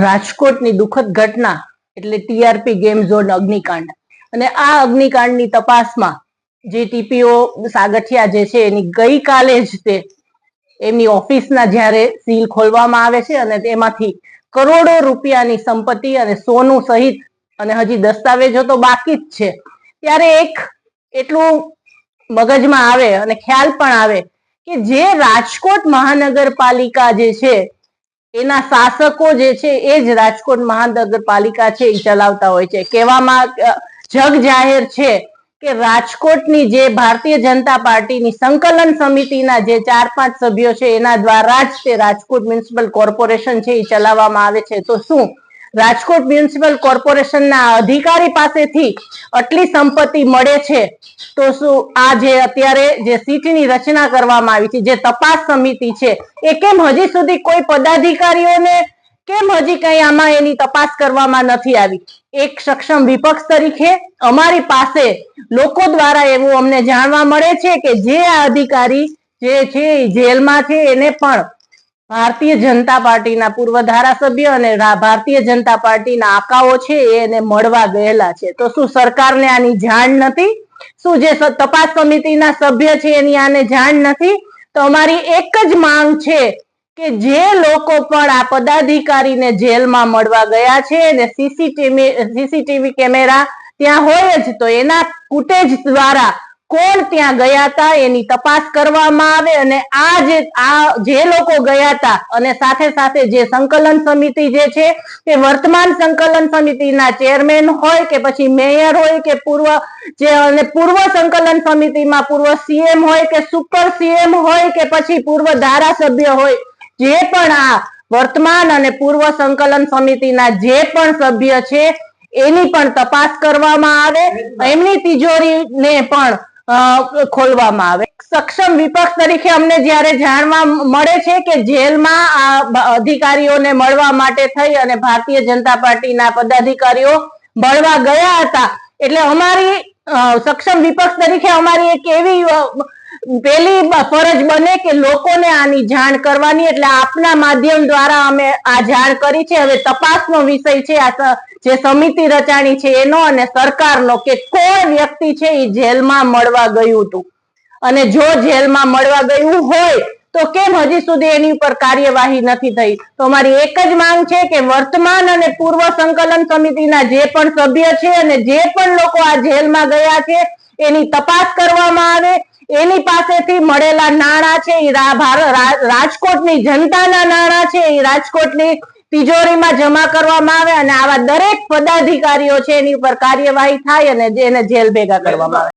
રાજકોટની દુઃખદ ઘટના એટલે ટીઆરપી ગેમ ઝોન અગ્નિકાંડ અને આ અગ્નિકાંડની તપાસમાં જે ટીપીઓ સાગઠિયા જે છે એની ગઈકાલે જ તે એમની ઓફિસના જ્યારે સીલ ખોલવામાં આવે છે અને તેમાંથી કરોડો રૂપિયાની સંપત્તિ અને સોનું સહિત અને હજી દસ્તાવેજો તો બાકી જ છે ત્યારે એક એટલું મગજમાં આવે અને ખ્યાલ પણ આવે કે જે રાજકોટ મહાનગરપાલિકા જે છે એના શાસકો જે છે એ જ રાજકોટ મહાનગરપાલિકા છે એ ચલાવતા હોય છે। કહેવામાં જગ જાહેર છે કે રાજકોટની જે ભારતીય જનતા પાર્ટીની સંકલન સમિતિના જે 4-5 સભ્યો છે એના દ્વારા જ તે રાજકોટ મ્યુનિસિપલ કોર્પોરેશન છે એ ચલાવવામાં આવે છે। તો શું રાજકોટ મ્યુનિસિપલ કોર્પોરેશનના અધિકારી પાસેથી આટલી સંપત્તિ મળે છે તો શું આ જે અત્યારે જે સીટની રચના કરવામાં આવી છે, જે તપાસ સમિતિ છે, એ કેમ હજી સુધી કોઈ પદાધિકારીઓને કેમ હજી કઈ આમાં એની તપાસ કરવામાં નથી આવી? એક સક્ષમ વિપક્ષ તરીકે અમારી પાસે લોકો દ્વારા એવું અમને જાણવા મળે છે કે જે આ અધિકારી જે છે જેલમાં છે એને પણ ભારતીય જનતા પાર્ટીના પૂર્વ ધારાસભ્ય અને ભારતીય જનતા પાર્ટીના આકાઓ છે એને મળવા ગયેલા છે। તો શું સરકારને આની જાણ નથી? શું જે તપાસ સમિતિના સભ્ય છે એની આને જાણ નથી? તો અમારી એક જ માંગ છે કે જે લોકો પણ આ પદાધિકારીને જેલમાં મળવા ગયા છે અને સીસીટીવી કેમેરા ત્યાં હોય જ તો એના ફૂટેજ દ્વારા કોણ ત્યાં ગયા હતા એની તપાસ કરવામાં આવે અને આ જે લોકો ગયા હતા અને સાથે સાથે જે સંકલન સમિતિ જે છે તે વર્તમાન સંકલન સમિતિના ચેરમેન હોય કે પછી મેયર હોય કે પૂર્વ સંકલન સમિતિમાં પૂર્વ સીએમ હોય કે સુપર સીએમ હોય કે પછી પૂર્વ ધારાસભ્ય હોય, જે પણ આ વર્તમાન અને પૂર્વ સંકલન સમિતિના જે પણ સભ્ય છે એની પણ તપાસ કરવામાં આવે, એમની તિજોરીને પણ ખોલવામાં આવે। સક્ષમ વિપક્ષ તરીકે અમને જ્યારે જાણવા મળે છે કે જેલમાં આ અધિકારીઓને મળવા માટે થઈ અને ભારતીય જનતા પાર્ટીના પદાધિકારીઓ મળવા ગયા હતા એટલે અમારી સક્ષમ વિપક્ષ તરીકે અમારી એક એવી પેલી ફરજ બને કે લોકોને આની જાણ કરવાની, એટલે આપના માધ્યમ દ્વારા અમે આ જાણ કરી છે। હવે તપાસનો વિષય છે આ જે સમિતિ રચાણી છે એનો અને સરકારનો કે કોણ વ્યક્તિ છે એ જેલમાં મળવા ગયું હતું અને જો જેલમાં મળવા ગયું હોય તો કેમ હજી સુધી એની ઉપર કાર્યવાહી નથી થઈ? તો અમારી એક જ માંગ છે કે વર્તમાન અને પૂર્વ સંકલન સમિતિના જે પણ સભ્ય છે અને જે પણ લોકો આ જેલમાં ગયા છે એની તપાસ કરવામાં આવે, એની પાસેથી મળેલા નાણાં છે એ રાજકોટની જનતાના નાણાં છે એ રાજકોટની તિજોરીમાં જમા કરવામાં આવે અને આવા દરેક પદાધિકારીઓ છે એની ઉપર કાર્યવાહી થાય અને એને જેલ ભેગા કરવામાં આવે।